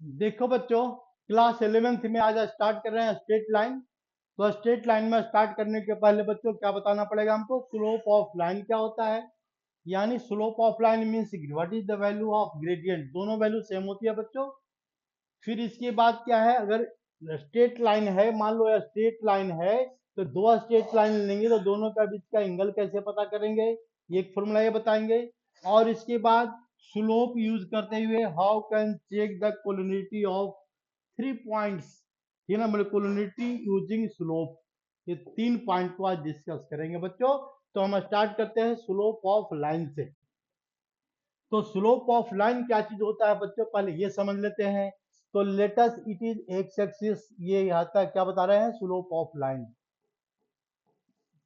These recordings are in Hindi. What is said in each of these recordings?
देखो बच्चों, क्लास 11th में आज स्टार्ट कर रहे हैं स्ट्रेट लाइन। तो स्ट्रेट लाइन में स्टार्ट करने के पहले बच्चों क्या बताना पड़ेगा हमको, स्लोप ऑफ लाइन क्या होता है। यानी slope of line means what is the value of gradient, दोनों वैल्यू सेम होती है बच्चों। फिर इसके बाद क्या है, अगर स्ट्रेट लाइन है, मान लो स्ट्रेट लाइन है, तो दो स्ट्रेट लाइन लेंगे तो दोनों का बीच का एंगल कैसे पता करेंगे, ये एक फॉर्मूला ये बताएंगे। और इसके बाद स्लोप यूज करते हुए how can check the collinearity of 3 points, ठीक है ना, मतलब कोलिनिटी यूजिंग स्लोप। ये 3 पॉइंट को आज डिस्कस करेंगे बच्चों। तो हम स्टार्ट करते हैं स्लोप ऑफ लाइन से। तो स्लोप ऑफ लाइन क्या चीज होता है बच्चों, पहले ये समझ लेते हैं। तो let's it is x axis, ये आता है, क्या बता रहे हैं, slope of line.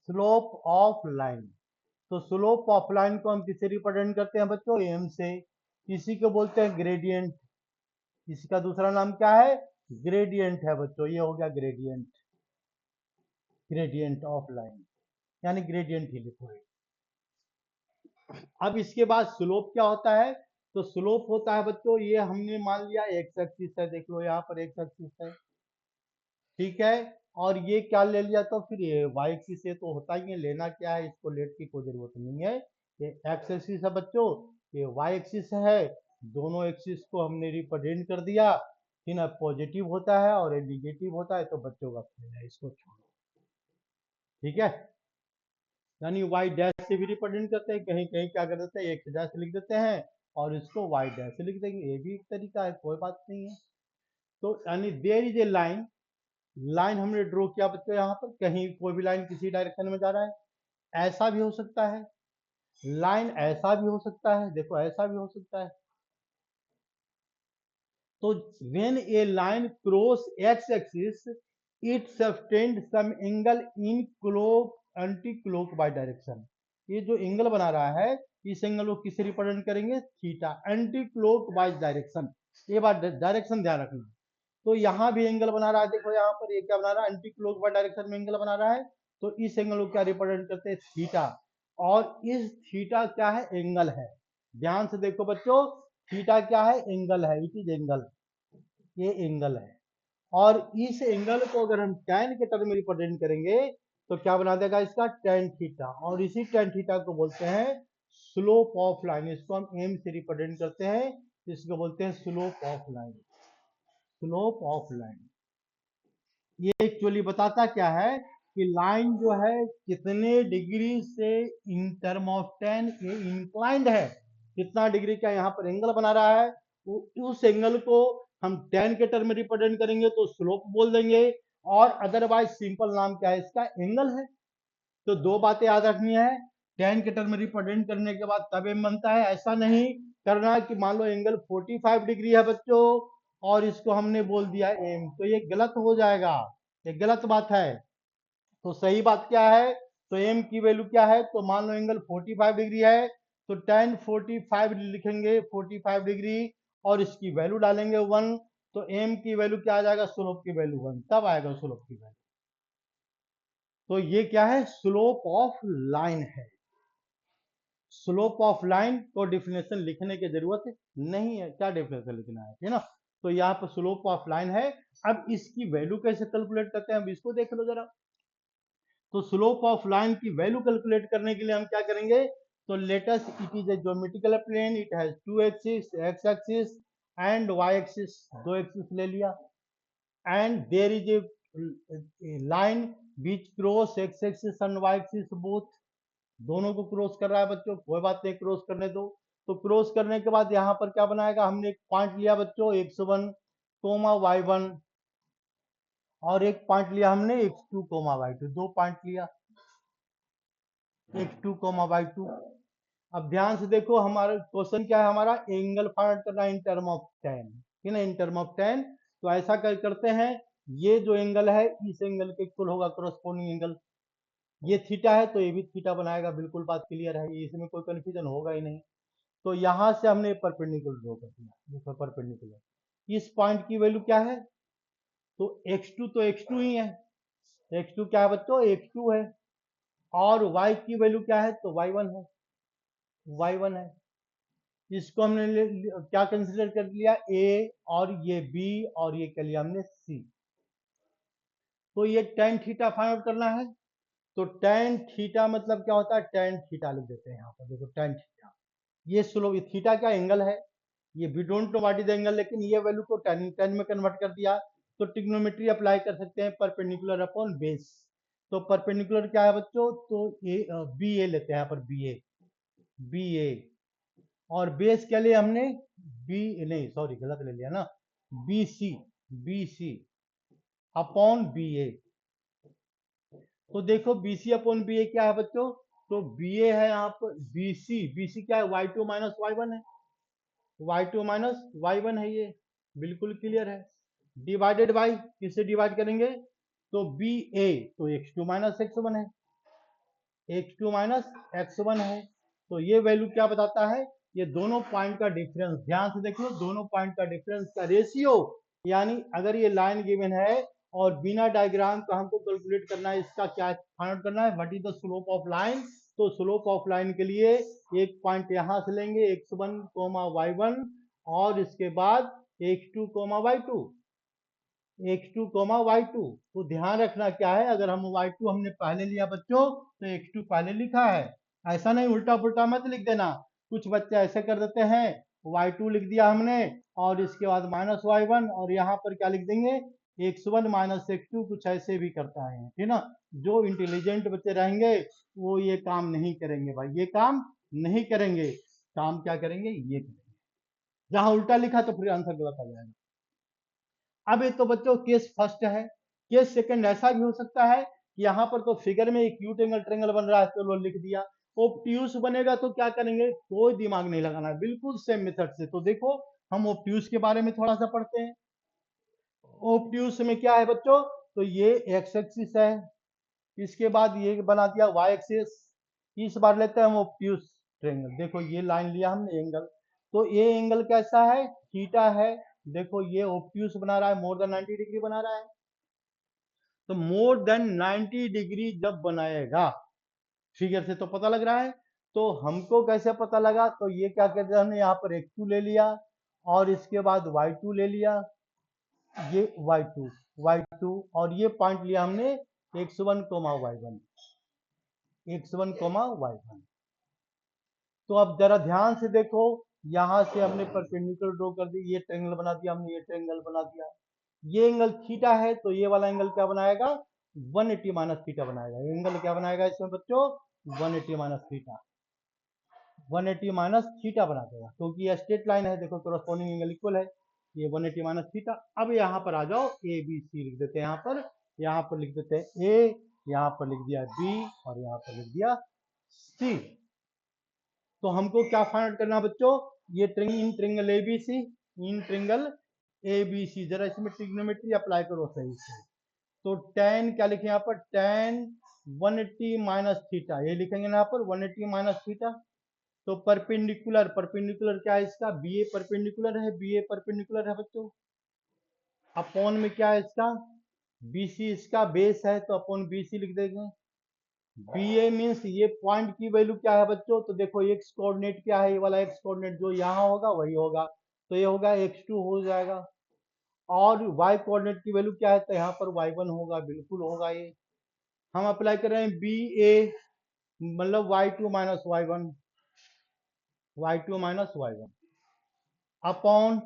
Slope of line, तो स्लोप ऑफ लाइन को हम किससे रिप्रेजेंट करते हैं बच्चों, एम से। इसी को बोलते हैं ग्रेडियंट। इसका दूसरा नाम क्या है, ग्रेडियंट है बच्चों, ये हो गया ग्रेडियंट। ग्रेडियंट ऑफ लाइन यानी ग्रेडियंट ही लिखो। अब इसके बाद स्लोप क्या होता है, तो स्लोप होता है बच्चों, ये हमने मान लिया एक्स एक्सिस है, देख लो यहाँ पर एक्स एक्सिस है, ठीक है। और ये क्या ले लिया, तो फिर ये वाई एक्सिस है, तो होता ही है, लेना क्या है, इसको लेट की कोई जरूरत नहीं है। ये एक्स एक्सिस है बच्चों, ये वाई एक्सिस है, दोनों एक्सिस को हमने रिप्रेजेंट कर दिया। कि ना पॉजिटिव होता है और नेगेटिव होता है, तो बच्चों का खेल है, इसको छोड़ो, ठीक है। यानी वाई डैश से भी रिप्रेजेंट करते हैं, कहीं कहीं क्या कर देते हैं, एक्स डैश लिख देते हैं और इसको वाई डैश से लिख देंगे, ये भी एक तरीका है, कोई बात नहीं है। तो यानी there is a line, line हमने ड्रॉ किया बच्चों, यहाँ पर कहीं कोई भी लाइन किसी डायरेक्शन में जा रहा है, ऐसा भी हो सकता है, लाइन ऐसा भी हो सकता है, देखो ऐसा भी हो सकता है। तो when a line cross x axis it sustained some angle in clock anti clockwise direction। ये जो एंगल बना रहा है, इस एंगल को किससे रिप्रेजेंट करेंगे, थीटा, एंटी क्लॉकवाइज डायरेक्शन। ये बात डायरेक्शन ध्यान रखना। तो यहाँ भी एंगल बना रहा है, देखो यहाँ पर ये क्या बना रहा है, एंटी क्लॉकवाइज डायरेक्शन में एंगल बना रहा है। तो इस एंगल को क्या रिप्रेजेंट करते हैं, थीटा। और इस थीटा क्या है, एंगल है। ध्यान से देखो बच्चों, थीटा क्या है, एंगल है, इट इज एंगल, ये एंगल है। और इस एंगल को अगर हम tan के टर्म में रिप्रेजेंट करेंगे, तो क्या बना देगा इसका, tan थीटा। और इसी tan थीटा को बोलते हैं स्लोप ऑफ लाइन, इसको हम m से रिप्रेजेंट करते हैं, इसको बोलते हैं slope of line. Slope of line ये एक्चुअली बताता क्या है, कि लाइन जो है कितने डिग्री से इन टर्म ऑफ tan ये इंक्लाइंड है, कितना डिग्री का यहाँ पर एंगल बना रहा है, उस एंगल को हम tan के टर्म में रिप्रेजेंट करेंगे तो स्लोप बोल देंगे। और अदरवाइज सिंपल नाम क्या है इसका, एंगल है। तो दो बातें याद रखनी है, tan के टर्म में रिप्रेजेंट करने के बाद तब एम बनता है, ऐसा नहीं करना कि मान लो एंगल 45 डिग्री है बच्चों और इसको हमने बोल दिया एम, तो ये गलत हो जाएगा, ये गलत बात है। तो सही बात क्या है, तो एम की वैल्यू क्या है, तो मान लो एंगल 45 डिग्री है, तो tan 45 लिखेंगे, 45 डिग्री, और इसकी वैल्यू डालेंगे 1। तो एम की वैल्यू क्या आ जाएगा, स्लोप की वैल्यू 1, तब आएगा स्लोप की वैल्यू। तो ये क्या है, स्लोप ऑफ लाइन है। स्लोप ऑफ लाइन को डिफिनेशन लिखने की जरूरत नहीं है, क्या डिफिनेशन लिखना है ना। तो यहाँ पर स्लोप ऑफ लाइन है। अब इसकी वैल्यू कैसे कैलकुलेट करते हैं, अब इसको देख लो जरा। तो स्लोप ऑफ लाइन की वैल्यू कैलकुलेट करने के लिए हम क्या करेंगे, तो let's it is a geometrical plane, it has two axis, x axis and y axis, दो एक्सिस ले लिया। And there is a line which cross x axis and y axis both, दोनों को क्रॉस कर रहा है बच्चों, कोई बात नहीं, क्रॉस करने दो। तो क्रॉस करने के बाद यहाँ पर क्या बनाएगा, हमने एक पॉइंट लिया बच्चों x1 कोमा y1, और एक पॉइंट लिया हमने x2 कोमा y2, दो पॉइंट लिया, x2 कोमा y2। अब ध्यान से देखो, हमारा क्वेश्चन क्या है, हमारा एंगल फाइंड करना इन टर्म ऑफ tan, है ना, इन टर्म ऑफ tan। तो ऐसा करते हैं, ये जो एंगल है इस एंगल के इक्वल होगा करस्पॉन्डिंग एंगल, ये थीटा है तो ये भी थीटा बनाएगा, बिल्कुल बात क्लियर है, इसमें कोई कंफ्यूजन होगा ही नहीं। तो यहां से हमने परपेंडिकुलर ड्रॉ कर दिया, देखो परपेंडिकुलर, इस पॉइंट की वैल्यू क्या है, तो x2 तो x2 ही है, x2 क्या है बच्चों, x2 है। और y की वैल्यू क्या है, तो y1 है, y1 है। इसको हमने क्या कंसिडर कर लिया, ए, और ये बी, और ये कर लिया हमने सी। तो ये टेन थीटा फाइंड आउट करना है। तो टेन थीटा मतलब क्या होता है, टेन थीटा लिख देते हैं यहाँ पर, देखो टेन थीटा, ये स्लोप, थीटा क्या एंगल है, ये we don't know what is angle, लेकिन ये वैल्यू को टेन टेन में कन्वर्ट कर दिया। तो ट्रिग्नोमेट्री अप्लाई कर सकते हैं, परपेंडिकुलर अपॉन बेस। तो परपेंडिकुलर क्या है बच्चों, तो ए बी ए लेते हैं यहाँ पर, बी ए, बी ए, और बेस क्या लिया हमने, बी, नहीं सॉरी गलत ले लिया ना, B C, B C upon B A. तो देखो बीसी अपॉन बी ए क्या है बच्चों, तो बी ए है यहाँ पर, बीसी, बीसी क्या है, Y two minus Y one है, Y two minus Y one है, ये बिल्कुल क्लियर है। डिवाइडेड बाई, किससे डिवाइड करेंगे, तो बी ए, तो X two minus X one है, X two minus X one है। तो ये वैल्यू क्या बताता है, ये दोनों पॉइंट का डिफरेंस, ध्यान से देख लो, दोनों पॉइंट का डिफरेंस का रेशियो, यानी अगर ये लाइन गिवन है और बिना डायग्राम का हमको कैलकुलेट करना है, इसका क्या फाइंड आउट करना है, what is the slope of line. तो स्लोप ऑफ लाइन के लिए एक पॉइंट यहां से लेंगे, x one comma y one, और इसके बाद x two comma y two, x two comma y two. तो ध्यान रखना क्या है, अगर हम वाई टू हमने पहले लिया बच्चों, तो एक्स टू पहले लिखा है, ऐसा नहीं उल्टा पुल्टा मत लिख देना। कुछ बच्चे ऐसे कर देते हैं, वाई टू लिख दिया हमने, और इसके बाद माइनस वाई वन, और यहाँ पर क्या लिख देंगे, x one minus x two, कुछ ऐसे भी करता है, ठीक ना। जो इंटेलिजेंट बच्चे रहेंगे वो ये काम नहीं करेंगे भाई, ये काम नहीं करेंगे। काम क्या करेंगे, ये करेंगे। जहां उल्टा लिखा तो फिर आंसर गलत आ जाएगा। अब ये तो बच्चों केस फर्स्ट है। केस सेकंड ऐसा भी हो सकता है कि यहाँ पर तो फिगर में एक्यूट एंगल ट्रेंगल बन रहा है, चलो लिख दिया। ओब्ट्यूस बनेगा तो क्या करेंगे, कोई दिमाग नहीं लगाना है, बिल्कुल सेम मेथड से। तो देखो हम ओब्ट्यूस के बारे में थोड़ा सा पढ़ते हैं। ओब्ट्यूस में क्या है बच्चों, तो ये एक्स एक्सिस है, इसके बाद ये बना दिया वाई एक्सिस। इस बार लेते हैं हम ओब्ट्यूस ट्रेंगल, देखो ये लाइन लिया हमने एंगल, तो ये एंगल कैसा है, थीटा है। देखो ये ओब्ट्यूस बना रहा है, मोर देन 90 डिग्री बना रहा है। तो मोर देन 90 डिग्री जब बनाएगा, फिगर से तो पता लग रहा है, तो हमको कैसे पता लगा, तो ये क्या कहते हैं, हमने यहाँ पर एक्स टू ले लिया, और इसके बाद वाई टू ले लिया, ये वाई टू, वाई टू, और ये पॉइंट लिया हमने x one comma y one, x one comma y one. तो अब जरा ध्यान से देखो, यहां से हमने परपेंडिकुलर ड्रॉ कर दी, ये ट्रेंगल बना दिया हमने, ये ट्रेंगल बना दिया। ये एंगल थीटा है, तो ये वाला एंगल क्या बनाएगा, 180 माइनस थीटा बनाएगा। ये एंगल क्या बनाएगा इसमें बच्चों, 180 माइनस थीटा, 180 माइनस थीटा बना देगा, क्योंकि ये स्ट्रेट लाइन है, देखो कोरस्पॉन्डिंग एंगल इक्वल है, ये 180 माइनस थीटा। अब यहाँ पर आ जाओ, ए बी सी लिख देते हैं, यहाँ पर लिख देते हैं ए, यहाँ पर लिख दिया बी, और यहाँ पर लिख दिया सी। तो हमको क्या फाइंड आउट करना बच्चों, ये इन ट्रिंगल एबीसी, इन ट्रिंगल एबीसी, जरा इसमें ट्रिग्नोमेट्री अप्लाई करो सही से। तो टेन क्या लिखे यहाँ पर, टेन 180 माइनस थीटा, ये लिखेंगे यहाँ पर 180 माइनस थीटा। तो परपेंडिकुलर, परपेंडिकुलर क्या है इसका, बी ए परपेंडिकुलर है, बी ए परपेंडिकुलर है बच्चों। अपॉन में क्या है इसका, बीसी इसका बेस है, तो अपॉन बीसी लिख देंगे। बी ए मीन्स ये पॉइंट की वैल्यू क्या है बच्चों, तो देखो एक्स कोऑर्डिनेट क्या है, ये वाला एक्स कोऑर्डिनेट जो यहाँ होगा वही होगा, तो ये होगा एक्स टू हो जाएगा। और वाई कोऑर्डिनेट की वैल्यू क्या है, तो यहाँ पर वाई वन होगा, बिल्कुल होगा ये। हम अप्लाई कर रहे हैं बी ए, मतलब y two minus Y one, y two minus Y one upon,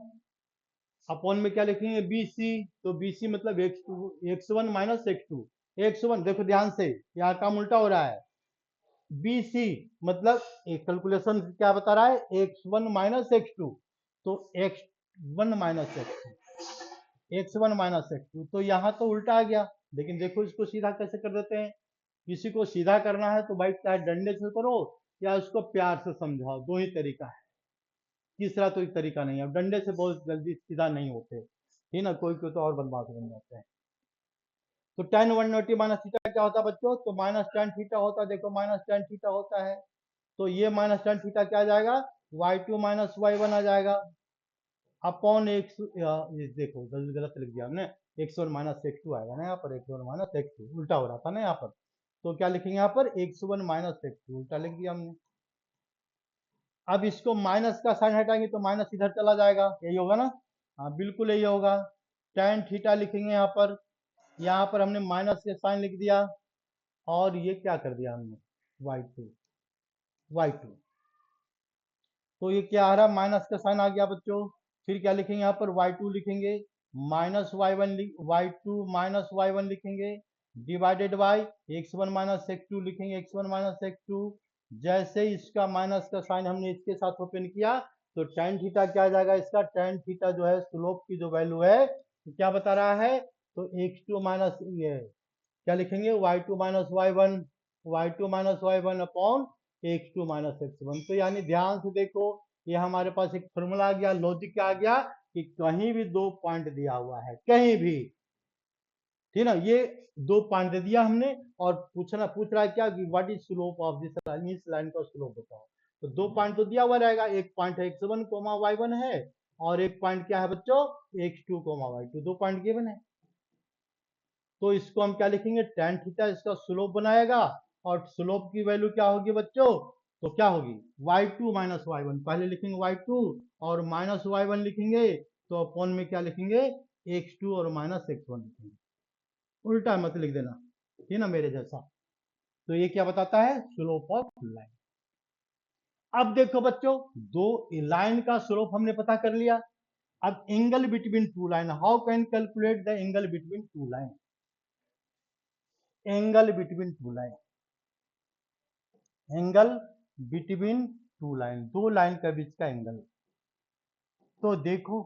upon में क्या लिखेंगे बी सी, तो बी सी मतलब x two, x one minus x two, x one, देखो ध्यान से यहाँ काम उल्टा हो रहा है, बी सी मतलब एक कैलकुलेशन क्या बता रहा है, X one minus x two, तो X one minus x two, x one minus x two, तो यहाँ तो उल्टा आ गया। लेकिन देखो इसको सीधा कैसे कर देते हैं, किसी को सीधा करना है तो भाई चाहे डंडे से करो या उसको प्यार से समझाओ, दो ही तरीका है, तीसरा तो एक तरीका नहीं है। डंडे से बहुत जल्दी सीधा नहीं होते, ठीक ना, कोई कोई तो और बदमाश बन जाते हैं। तो टेन 180 माइनस थीटा क्या होता है बच्चों, तो माइनस टेन थीटा होता है, देखो माइनस टेन थीटा होता है। तो ये माइनस टेन थीटा क्या आ जाएगा, Y two minus Y one आ जाएगा, अपॉन एक्स, देखो गलत लिख दिया हमने, x one minus x two आएगा ना यहाँ पर, x one minus x two, उल्टा हो रहा था ना यहाँ पर। तो क्या लिखेंगे यहाँ पर, x one minus x two, उल्टा लिख दिया हमने। अब इसको माइनस का साइन हटाएंगे तो माइनस इधर चला जाएगा, यही होगा ना? हाँ बिल्कुल यही होगा। tan थीटा लिखेंगे यहाँ पर हमने माइनस के साइन लिख दिया और ये क्या कर दिया हमने y2 तो ये क्या आ रहा है, माइनस का साइन आ गया बच्चों। फिर क्या लिखेंगे यहाँ पर y2 लिखेंगे minus y1 y2 minus y1 लिखेंगे divided by x1 minus x2 लिखेंगे x1 माइनस x2। जैसे इसका माइनस का साइन हमने इसके साथ ओपन किया तो tan थीटा क्या आ जाएगा, इसका tan थीटा जो है स्लोप की जो वैल्यू है तो क्या बता रहा है, तो x2 माइनस ये क्या लिखेंगे y2 minus y1 upon x2 minus x1। तो यानी ध्यान से देखो ये हमारे पास एक फॉर्मूला आ गया, लॉजिक क्या आ गया कि कहीं भी 2 पॉइंट दिया हुआ है कहीं भी, ठीक ना, ये 2 पॉइंट दे दिया हमने और पूछ रहा है क्या कि what is slope of this line, इस लाइन का स्लोप बताओ। तो 2 पॉइंट तो दिया हुआ रहेगा, एक पॉइंट है x1 y1 है और एक पॉइंट क्या है बच्चों x2 y2, 2 पॉइंट गिवन है। तो इसको हम क्या लिखेंगे, tan थीटा इसका स्लोप बनाएगा और स्लोप की वैल्यू क्या होगी बच्चों, तो क्या होगी y2 माइनस y1, पहले लिखेंगे y2 और माइनस y1 लिखेंगे तो अपॉन में क्या लिखेंगे x2 और माइनस x1 लिखेंगे, उल्टा मत लिख देना, ठीक ना मेरे जैसा। तो ये क्या बताता है, स्लोप ऑफ लाइन। अब देखो बच्चों दो लाइन का स्लोप हमने पता कर लिया, अब angle between two line, how can calculate the angle between two line, angle between two line, angle between two line, दो लाइन के बीच का एंगल। तो देखो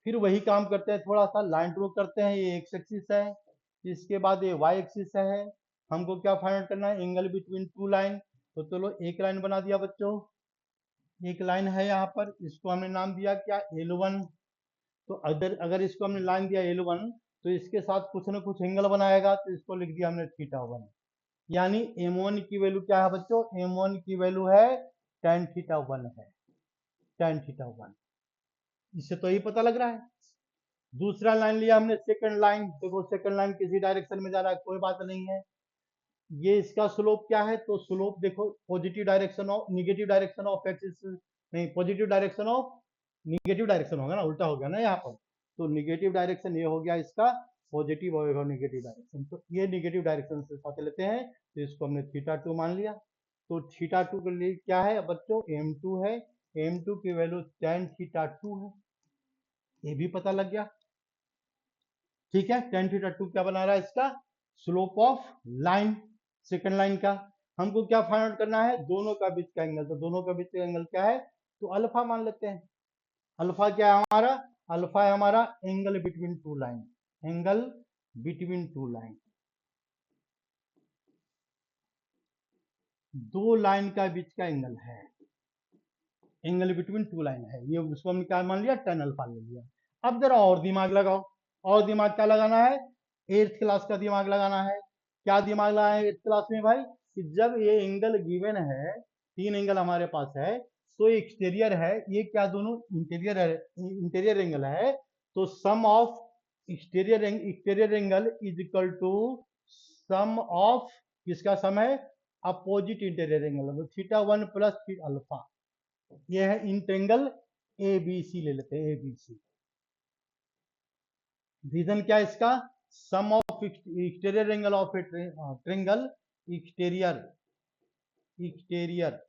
फिर वही काम करते हैं, थोड़ा सा लाइन ड्रॉ करते हैं, ये एक्स एक्सिस है, इसके बाद ये वाई एक्सिस है, हमको क्या फाइंड आउट करना है, एंगल बिटवीन टू लाइन। तो चलो एक लाइन बना दिया बच्चों, एक लाइन है यहाँ पर, इसको हमने नाम दिया क्या L1। तो अगर अगर इसको हमने लाइन दिया L1 तो इसके साथ कुछ ना कुछ एंगल बनाएगा, तो इसको लिख दिया हमने θ1, यानी m1 की वैल्यू क्या है बच्चों, m1 की वैल्यू है tan θ1 है, tan θ1, इससे तो ये पता लग रहा है। दूसरा लाइन लिया हमने सेकंड लाइन, देखो सेकंड लाइन किसी डायरेक्शन में जा रहा है कोई बात नहीं है, ये इसका स्लोप क्या है, तो स्लोप देखो positive direction of negative direction of axis, नहीं positive direction of negative direction होगा ना, उल्टा हो गया ना यहाँ पर, तो निगेटिव डायरेक्शन ये हो गया इसका पॉजिटिव और नेगेटिव डायरेक्शन, तो ये निगेटिव डायरेक्शन से साथ लेते हैं तो इसको हमने θ2 मान लिया। तो θ2 के लिए क्या है बच्चों m2 है, m2 की वैल्यू tan θ2 है, ये भी पता लग गया, ठीक है। tan θ2 क्या बना रहा है, इसका slope of line, second line का। हमको क्या फाइंड आउट करना है, दोनों का बीच का एंगल, तो दोनों का बीच का एंगल क्या है, तो अल्फा मान लेते हैं। अल्फा क्या है हमारा, अल्फा है हमारा angle between two line, angle between two line, दो लाइन का बीच का एंगल है, एंगल बिटवीन टू लाइन है, ये उसको हमने क्या मान लिया, tan अल्फा ले लिया। अब जरा और दिमाग लगाओ, और दिमाग क्या लगाना है, 8th क्लास का दिमाग लगाना है। क्या दिमाग लगाना है 8th क्लास में भाई, कि जब ये एंगल गिवन है, तीन एंगल हमारे पास है, तो एक्सटीरियर है, ये क्या दोनों इंटीरियर है, इंटीरियर एंगल है, तो sum of exterior angle is equal to sum of, किसका सम है, opposite interior angle, θ1 plus alpha, ये है इंटेंगल ए बी सी, ले लेते हैं ए बी सी। रीजन क्या है इसका, sum of exterior angle of a triangle, exterior exterior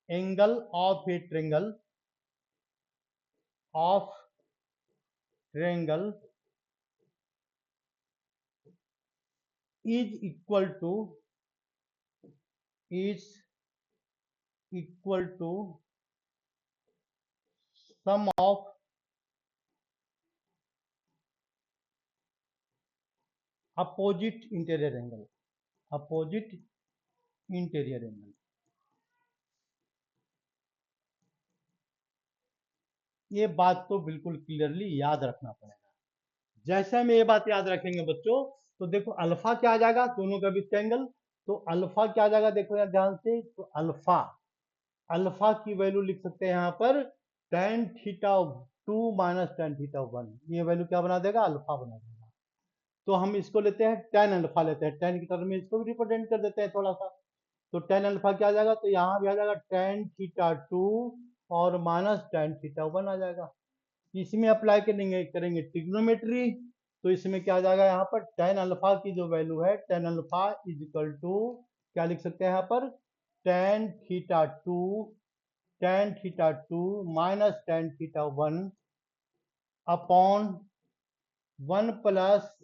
angle of a of triangle is equal to sum of opposite interior angle, opposite interior angle. ये बात तो बिल्कुल क्लियरली याद रखना पड़ेगा। जैसे हम ये बात याद रखेंगे बच्चों, तो देखो अल्फा क्या आ जाएगा, दोनों का बीच का एंगल, तो अल्फा क्या आ जाएगा, देखो यार ध्यान से, तो अल्फा, अल्फा की वैल्यू लिख सकते हैं यहाँ पर tan θ2 माइनस tan θ1, ये वैल्यू क्या बना देगा, अल्फा बना देगा। तो हम इसको लेते हैं tan अल्फा लेते हैं, tan की तरफ में इसको भी रिप्रेजेंट कर देते हैं थोड़ा सा, तो टेन अल्फा क्या आ जाएगा, तो यहाँ भी आ जाएगा टेन थीटा टू और माइनस टेन थीटा वन आ जाएगा। इसमें अप्लाई करेंगे ट्रिग्नोमेट्री, तो इसमें क्या आ जाएगा, यहाँ पर टेन अल्फा की जो वैल्यू है, tan alpha is equal to क्या लिख सकते हैं यहाँ पर, tan theta two minus tan theta one upon one plus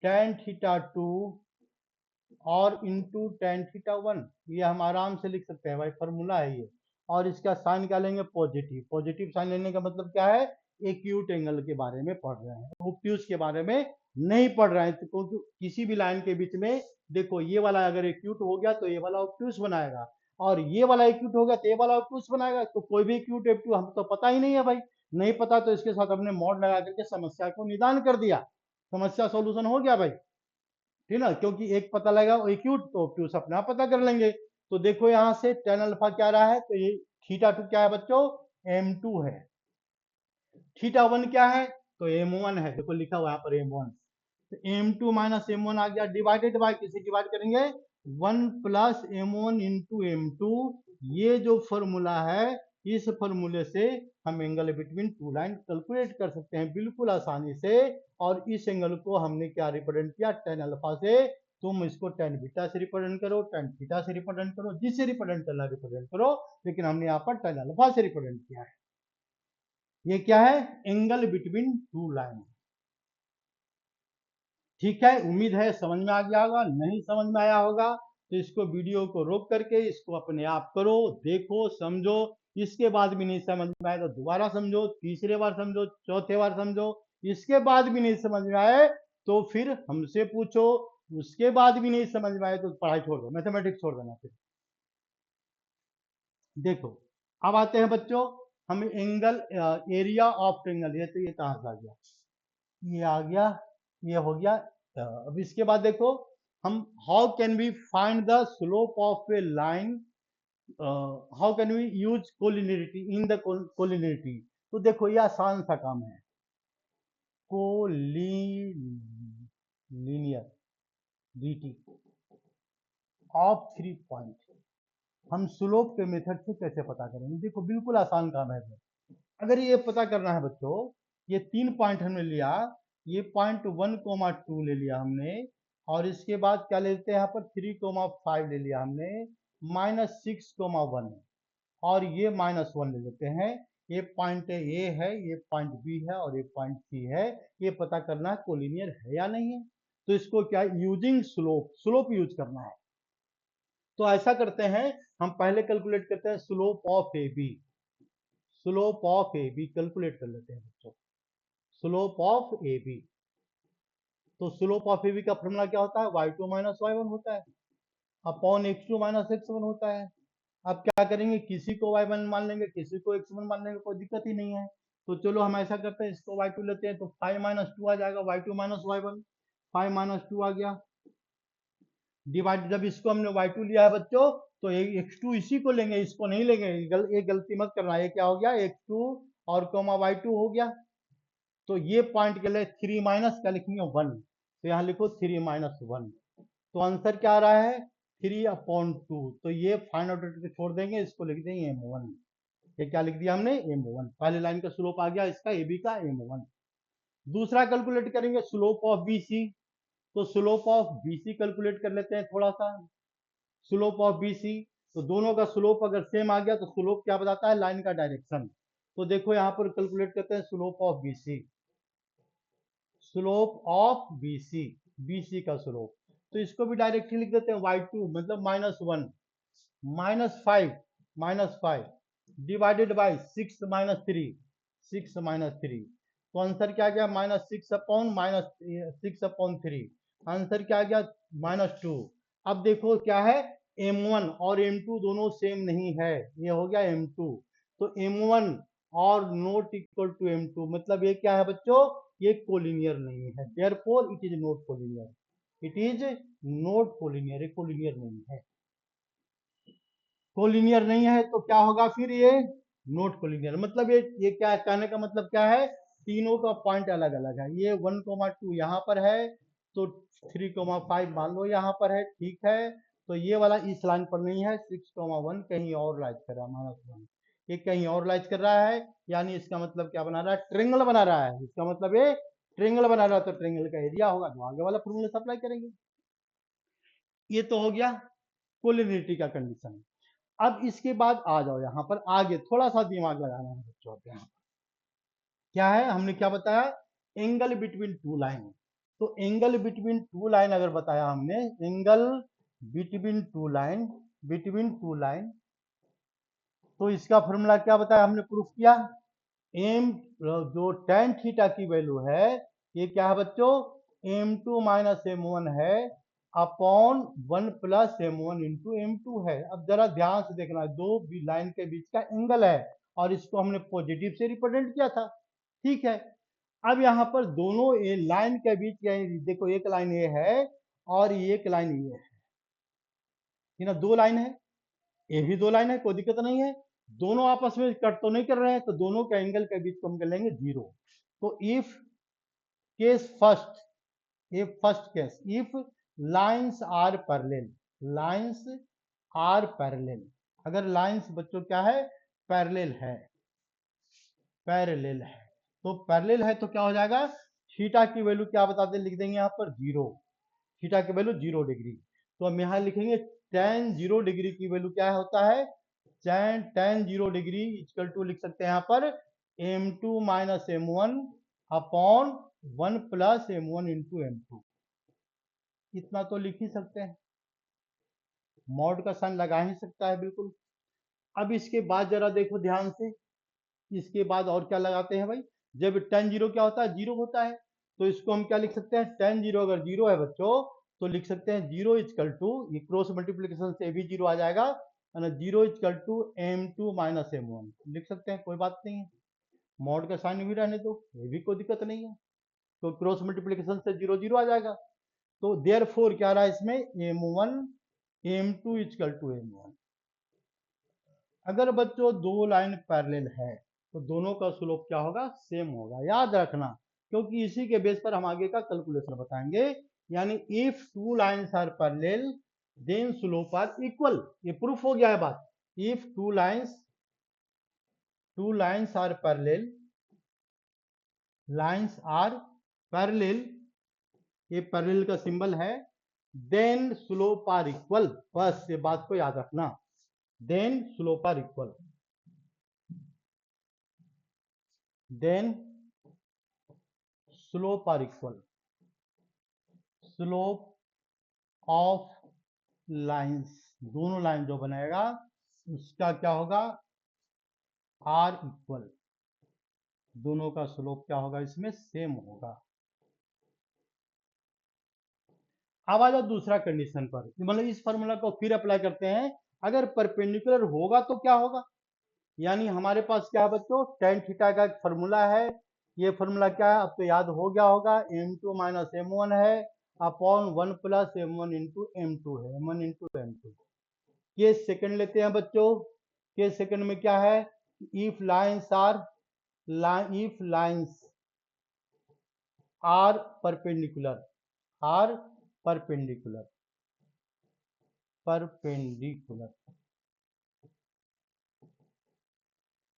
tan theta two और इंटू टेन थीटा वन। ये हम आराम से लिख सकते हैं भाई, फॉर्मूला है ये। और इसका साइन क्या लेंगे, पॉजिटिव। पॉजिटिव साइन लेने का मतलब क्या है, एक्यूट एंगल के बारे में पढ़ रहे हैं, ऑब्ट्यूज के बारे में नहीं पढ़ रहे हैं। तो क्योंकि किसी भी लाइन के बीच में देखो, ये वाला अगर एक्यूट हो गया तो ये वाला ऑब्ट्यूज बनाएगा, और ये वाला एक्यूट हो गया तो ये वाला ऑब्ट्यूज बनाएगा। तो कोई भी एक्यूट ऑब्ट्यूज हम तो पता ही नहीं है भाई, नहीं पता तो इसके साथ हमने मॉड लगा करके समस्या को निदान कर दिया, समस्या सॉल्यूशन हो गया भाई, ठीक ना। क्योंकि एक पता लगा एक्यूट, तो ऑब्ट्यूज अपने आप पता कर लेंगे। तो देखो यहाँ से टेन अल्फा क्या रहा है, तो ये थीटा टू क्या है बच्चों, m2 है। थीटा वन क्या है, तो m1 है, देखो लिखा हुआ यहाँ पर m1। तो m2 माइनस m1 आ गया, डिवाइडेड बाय किसे डिवाइड करेंगे, one plus m1 into m2। ये जो फॉर्मूला है, इस फॉर्मूले से हम angle between two line calculate कर सकते हैं बिल्कुल आसानी से। और इस एंगल को हमने क्या रिप्रेजेंट किया, टेन अल्फा से। तुम इसको टेन बीटा से रिप्रेजेंट करो, टेन थीटा से रिप्रेजेंट करो, जिससे रिप्रेजेंट करना रिप्रेजेंट करो, लेकिन हमने यहाँ पर टेन अल्फा से रिप्रेजेंट किया है। ये क्या है, एंगल बिटवीन टू लाइन। ठीक है, उम्मीद है समझ में आ गया होगा। नहीं समझ में आया होगा तो इसको वीडियो को रोक करके इसको अपने आप करो, देखो, समझो। इसके बाद भी नहीं समझ में आए तो दोबारा समझो, तीसरे बार समझो, चौथे बार समझो। इसके बाद भी नहीं समझ में आए तो फिर हमसे पूछो। उसके बाद भी नहीं समझ में आए तो पढ़ाई छोड़ दो, मैथमेटिक्स छोड़ देना फिर। देखो, अब आते हैं बच्चों, हम एंगल एरिया ऑफ ट्रायंगल, ये तो ये कहाँ से आ गया, ये आ गया, ये हो गया। अब इसके बाद देखो, हम how can we find the slope of a line, how can we use collinearity in the collinearity. तो देखो ये आसान सा काम है, कोलिनियरिटी ऑफ थ्री पॉइंट हम स्लोप के मेथड से कैसे पता करेंगे। देखो बिल्कुल आसान काम है। अगर ये पता करना है बच्चों, ये तीन पॉइंट हमने लिया, ये पॉइंट 1,2 ले लिया हमने, और इसके बाद क्या लेते हैं यहाँ पर 3,5 ले लिया हमने, -6,1 और ये -1 ले लेते हैं। ये पॉइंट ए है, ये पॉइंट बी है और ये पॉइंट सी है। ये पता करना है कोलिनियर है या नहीं है। तो इसको क्या यूजिंग स्लोप यूज करना है। तो ऐसा करते हैं, हम पहले कैलकुलेट करते हैं slope of A B. Slope of A B calculate कर लेते हैं बच्चों, स्लोप ऑफ ए बी। तो स्लोप ऑफ ए बी का फॉर्मूला क्या होता है, y2 माइनस y1 होता है, अपॉन x2 माइनस x1 होता है। अब क्या करेंगे, किसी को y1 मान लेंगे, किसी को x1 मान लेंगे, कोई दिक्कत ही नहीं है। तो चलो हम ऐसा करते हैं, इसको y2 लेते हैं, तो 5 माइनस 2 आ जाएगा, y2 माइनस y1, 5 माइनस 2 आ गया, डिवाइड। जब इसको हमने y2 लिया है बच्चों, तो x2 इसी को लेंगे, इसको नहीं लेंगे। एक गलती मत करना, ये क्या हो गया, x2 और कोमा y2 हो गया। तो ये पॉइंट के लिए 3 माइनस क्या लिखेंगे, 1। तो यहाँ लिखो 3 माइनस 1। तो आंसर क्या आ रहा है, 3/2। तो ये फाइनल ऑर्डर छोड़ देंगे, इसको लिख देंगे m1। ये क्या लिख दिया हमने, m1। पहले लाइन का स्लोप आ गया इसका, ab का m1। दूसरा कैलकुलेट करेंगे स्लोप ऑफ bc। तो स्लोप ऑफ bc कैलकुलेट कर लेते हैं थोड़ा सा। स्लोप ऑफ bc, तो दोनों का स्लोप अगर सेम आ गया तो स्लोप क्या बताता है, लाइन का डायरेक्शन। तो देखो यहाँ पर कैलकुलेट करते हैं slope of bc, slope of bc, bc का स्लोप। तो इसको भी डायरेक्टली लिख देते हैं, y2 मतलब -1 -5 डिवाइडेड बाय 6 माइनस 3, 6 माइनस 3। तो आंसर क्या आ गया, -6/3। आंसर क्या आ गया, -2। अब देखो क्या है, m1 और m2 दोनों सेम नहीं है, ये हो गया m2। तो m1 और नॉट इक्वल टू m2, मतलब ये क्या है बच्चों, ये कोलिनियर नहीं है, therefore it is not collinear, it is not collinear, collinear नहीं है। कोलिनियर नहीं है तो क्या होगा फिर, ये नॉट कोलिनियर। मतलब ये क्या कहने का मतलब क्या है, तीनों का पॉइंट अलग अलग है। ये 1,2 यहाँ पर है, तो 3,5 मान लो यहाँ पर है, ठीक है। तो ये वाला इस लाइन पर नहीं है, 6,1 कहीं और लाइज कर रहा है, -1 ये कहीं और लाइज कर रहा है, यानी इसका मतलब क्या बना रहा है, ट्रेंगल बना रहा है। इसका मतलब ये ट्रेंगल बना रहा है, तो ट्रेंगल का एरिया होगा, तो आगे वाला फॉर्मूला से अप्लाई करेंगे। ये तो हो गया कोलिनिटी का कंडीशन। अब इसके बाद आ जाओ यहाँ पर आगे, थोड़ा सा दिमाग लगाना है बच्चों के यहाँ। क्या है, हमने क्या बताया, एंगल बिटवीन टू लाइन। तो एंगल बिटवीन टू लाइन अगर बताया हमने, एंगल बिटवीन टू लाइन, तो इसका फॉर्मूला क्या बताया हमने, प्रूफ किया। एम जो tan थीटा की वैल्यू है, ये क्या है बच्चों, m2 माइनस m1 है upon 1 plus m1 into m2 है। अब जरा ध्यान से देखना, दो लाइन के बीच का एंगल है और इसको हमने पॉजिटिव से रिप्रेजेंट किया था, ठीक है। अब यहाँ पर दोनों ये लाइन के बीच देखो, एक लाइन ये है और एक लाइन ये है ना, दो लाइन है, ये भी दो लाइन है, कोई दिक्कत नहीं है। दोनों आपस में कट तो नहीं कर रहे हैं, तो दोनों के एंगल के बीच को हम कर लेंगे 0। तो if case first, if first case, if lines are parallel, lines are parallel, अगर लाइंस बच्चों क्या है, पैरेलल है, पैरेलल है, तो पैरेलल है तो क्या हो जाएगा, थीटा की वैल्यू क्या बताते, लिख देंगे यहाँ पर 0, थीटा की वैल्यू 0 डिग्री। तो हम यहाँ लिखेंगे tan 0 डिग्री की वैल्यू क्या होता है, tan 0 डिग्री इक्वल टू लिख सकते हैं यहाँ पर m2 minus m1 upon 1 plus m1 into m2। इतना तो लिख ही सकते हैं, मॉड का साइन लगा ही सकता है बिल्कुल। अब इसके बाद जरा देखो ध्यान से, इसके बाद और क्या लगाते हैं भाई, जब tan 0 क्या होता है, 0 होता है, तो इसको हम क्या लिख सकते हैं, tan 0 अगर 0 है बच्चों, तो लिख सकते हैं 0 इक्वल टू, ये क्रॉस मल्टीप्लीकेशन से भी 0 आ जाएगा, 0 equal to m2 minus m1 लिख सकते हैं, कोई बात नहीं है। मॉड का साइन भी रहने दो, ये भी कोई दिक्कत नहीं है, तो क्रॉस मल्टीप्लीकेशन से 0 0 आ जाएगा। तो देयरफॉर क्या रहा है इसमें, m1 m2 equal to m1। अगर बच्चों दो लाइन पैरेलल है तो दोनों का स्लोप क्या होगा, सेम होगा, याद रखना, क्योंकि इसी के बेस पर हम आगे का कैलकुलेशन बताएंगे। यानी if two lines are parallel then slope are equal, ये प्रूफ हो गया है बात। If two lines are parallel, lines are parallel, ये पैरेलल का सिंबल है, देन स्लोप आर इक्वल, बस ये बात को याद रखना, then slope are equal, then slope are equal, slope of lines, दोनों लाइन जो बनेगा उसका क्या होगा, आर इक्वल, दोनों का स्लोप क्या होगा, इसमें सेम होगा। अब आ जाओ दूसरा कंडीशन पर, मतलब इस फॉर्मूला को फिर अप्लाई करते हैं, अगर परपेंडिकुलर होगा तो क्या होगा। यानी हमारे पास क्या है बच्चों, tan थीटा का एक फॉर्मूला है, ये फॉर्मूला क्या है अब तो याद हो गया होगा, m2 माइनस m1 है upon 1 plus m1 into m2 है, m1 into m2। Case second लेते हैं बच्चों, केस सेकंड में क्या है, if lines are, if lines are perpendicular, are perpendicular, perpendicular,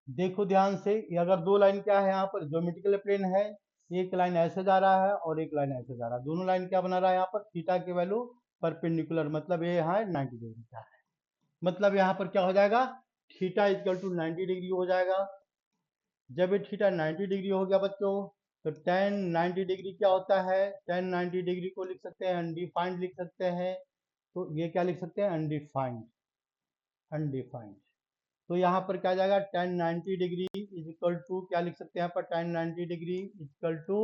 देखो ध्यान से, ये अगर दो लाइन क्या है, यहाँ पर ज्योमेट्रिकल प्लेन है, एक लाइन ऐसे जा रहा है और एक लाइन ऐसे जा रहा है, दोनों लाइन क्या बना रहा है यहाँ पर, थीटा की वैल्यू परपेंडिकुलर, मतलब ये यहाँ 90 डिग्री का है, मतलब यहाँ पर क्या हो जाएगा, थीटा इक्वल टू 90 डिग्री हो जाएगा। जब ये थीटा 90 डिग्री हो गया बच्चों, तो tan 90 डिग्री क्या होता है, tan 90 डिग्री को लिख सकते हैं अनडिफाइंड लिख सकते हैं, तो ये क्या लिख सकते हैं, अनडिफाइंड, अनडिफाइंड। तो यहाँ पर क्या आ जाएगा, tan 90 degree is equal to क्या लिख सकते हैं यहाँ पर, tan 90 degree equal to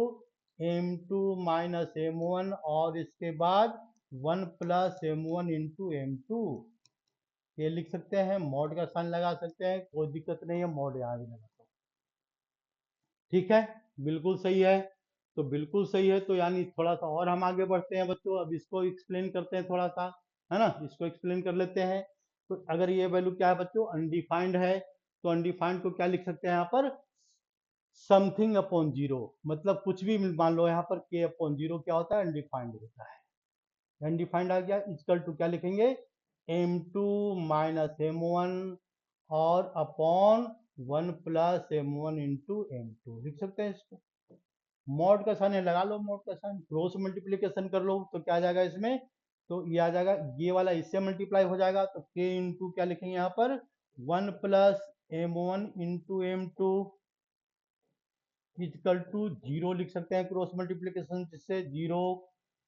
m2 minus m1 और इसके बाद 1 प्लस m1 इंटू m2, ये लिख सकते हैं, मॉड का साइन लगा सकते हैं, कोई दिक्कत नहीं है, मॉड यहाँ भी लगा सकते हैं, ठीक है, बिल्कुल सही है। तो बिल्कुल सही है, तो यानी थोड़ा सा और हम आगे बढ़ते हैं बच्चों, अब इसको एक्सप्लेन करते हैं थोड़ा सा, है ना, इसको एक्सप्लेन कर लेते हैं। तो अगर ये वैल्यू क्या है बच्चों, अनडिफाइंड है, तो अनडिफाइंड को क्या लिख सकते हैं यहाँ पर, समथिंग अपॉन जीरो, मतलब कुछ भी मान लो, यहाँ पर के अपॉन जीरो क्या होता है, अनडिफाइंड होता है, अनडिफाइंड आ गया, इक्वल टू क्या लिखेंगे, m2 माइनस m1 और upon 1 plus m1 into m2 लिख सकते हैं इसको। मॉड का साइन लगा लो, मॉड का साइन, क्रॉस मल्टीप्लीकेशन कर लो तो क्या आ जाएगा इसमें, तो ये आ जाएगा, ये वाला इससे मल्टीप्लाई हो जाएगा तो k इंटू क्या लिखेंगे यहाँ पर 1 plus m1 into m2 equal to 0 लिख सकते हैं क्रॉस मल्टीप्लीकेशन जिससे 0,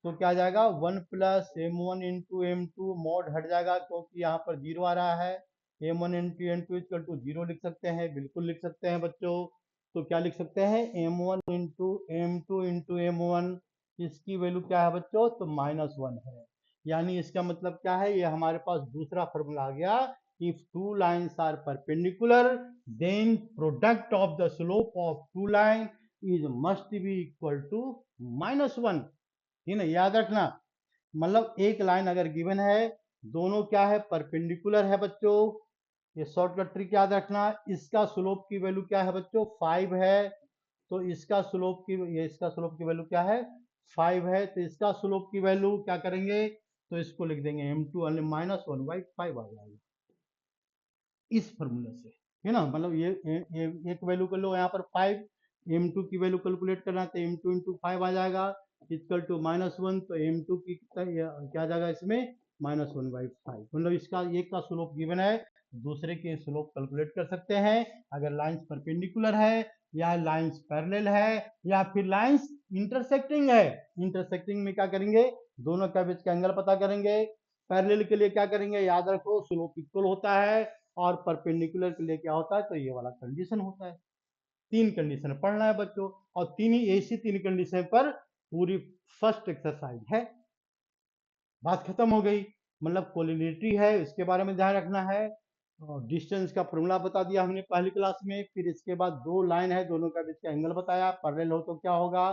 तो क्या आ जाएगा 1 plus m1 into m2 mod हट जाएगा क्योंकि यहाँ पर 0 आ रहा है, m1 into m2 equal to 0 लिख सकते हैं, बिल्कुल लिख सकते हैं बच्चों। तो क्या लिख सकते हैं m1 into m2 into m1, इसकी वैल्यू क्या है बच्चों, तो -1 है। यानी इसका मतलब क्या है, ये हमारे पास दूसरा फॉर्मूला आ गया, if two lines are perpendicular then product of the slope of two line is must be equal to -1। ठीक है, याद रखना, मतलब एक लाइन अगर गिवन है, दोनों क्या है, परपेंडिकुलर है बच्चों, ये शॉर्टकट ट्रिक याद रखना। इसका स्लोप की वैल्यू क्या है बच्चों, 5 है, तो इसका स्लोप की, ये इसका स्लोप की वैल्यू क्या है, 5 है, तो इसका स्लोप की वैल्यू क्या करेंगे, तो इसको लिख देंगे m2 -1/5 आ जाएगा इस फॉर्मूले से, है ना। मतलब ये एक वैल्यू कर लो यहाँ पर 5, m2 की वैल्यू कैलकुलेट करना तो m2 इंटू 5 आ जाएगा इक्वल टू -1, तो m2 की क्या आ जाएगा इसमें -1/5। मतलब इसका एक का स्लोप गिवन है, दूसरे के स्लोप कैलकुलेट कर सकते हैं अगर लाइंस परपेंडिकुलर है या लाइंस पैरेलल है या फिर लाइंस इंटरसेक्टिंग है। इंटरसेक्टिंग में क्या करेंगे, दोनों के बीच का एंगल पता करेंगे, पैरेलल के लिए क्या करेंगे, याद रखो स्लोप इक्वल होता है, और परपेंडिकुलर के लिए क्या होता है, तो ये वाला कंडीशन होता है। तीन कंडीशन पढ़ना है बच्चों, और तीन ही ऐसी तीन कंडीशन पर पूरी फर्स्ट एक्सरसाइज है, बात खत्म हो गई। मतलब कोलिनिटी है, इसके बारे में ध्यान रखना है। डिस्टेंस का फॉर्मूला बता दिया हमने पहली क्लास में, फिर इसके बाद दो लाइन है, दोनों का बीच का एंगल बताया, पैरेलल हो तो क्या होगा,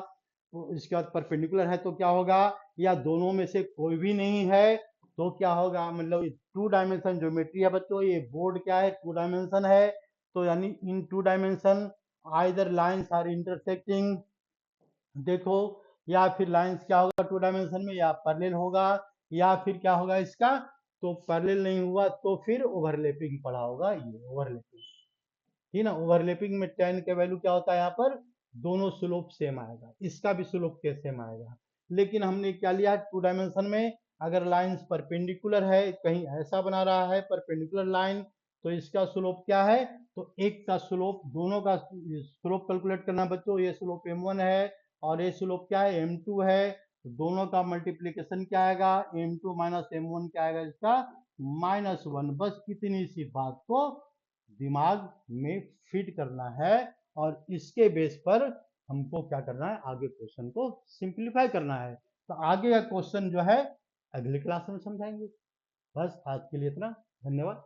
तो इसके बाद परपेंडिकुलर है तो क्या होगा, या दोनों में से कोई भी नहीं है तो क्या होगा। मतलब टू डायमेंशन ज्योमेट्री है बच्चों, ये बोर्ड क्या है, टू डायमेंशन है, तो यानी in two dimension either lines are intersecting, देखो, या फिर लाइंस क्या होगा टू डायमेंशन में, या पैरेलल होगा या फिर क्या होगा इसका, तो पैरेलल नहीं हुआ तो फिर ओवरलैपिंग पड़ा होगा, ये ओवरलैपिंग, ठीक ना। ओवरलैपिंग में tan का वैल्यू क्या होता है, यहाँ पर दोनों स्लोप सेम आएगा, इसका भी स्लोप के सेम आएगा। लेकिन हमने क्या लिया टू डायमेंशन में, अगर लाइंस परपेंडिकुलर है, कहीं ऐसा बना रहा है परपेंडिकुलर लाइन, तो इसका स्लोप क्या है, तो एक का स्लोप, दोनों का स्लोप कैलकुलेट करना बच्चों, ये स्लोप m1 है और ये स्लोप क्या है m2 है, तो दोनों का मल्टीप्लीकेशन क्या आएगा, m2 माइनस m1 क्या आएगा इसका -1। बस इतनी सी बात को दिमाग में फिट करना है, और इसके बेस पर हमको क्या करना है, आगे क्वेश्चन को सिंप्लीफाई करना है। तो आगे का क्वेश्चन जो है अगली क्लास में समझाएंगे। बस आज के लिए इतना, धन्यवाद।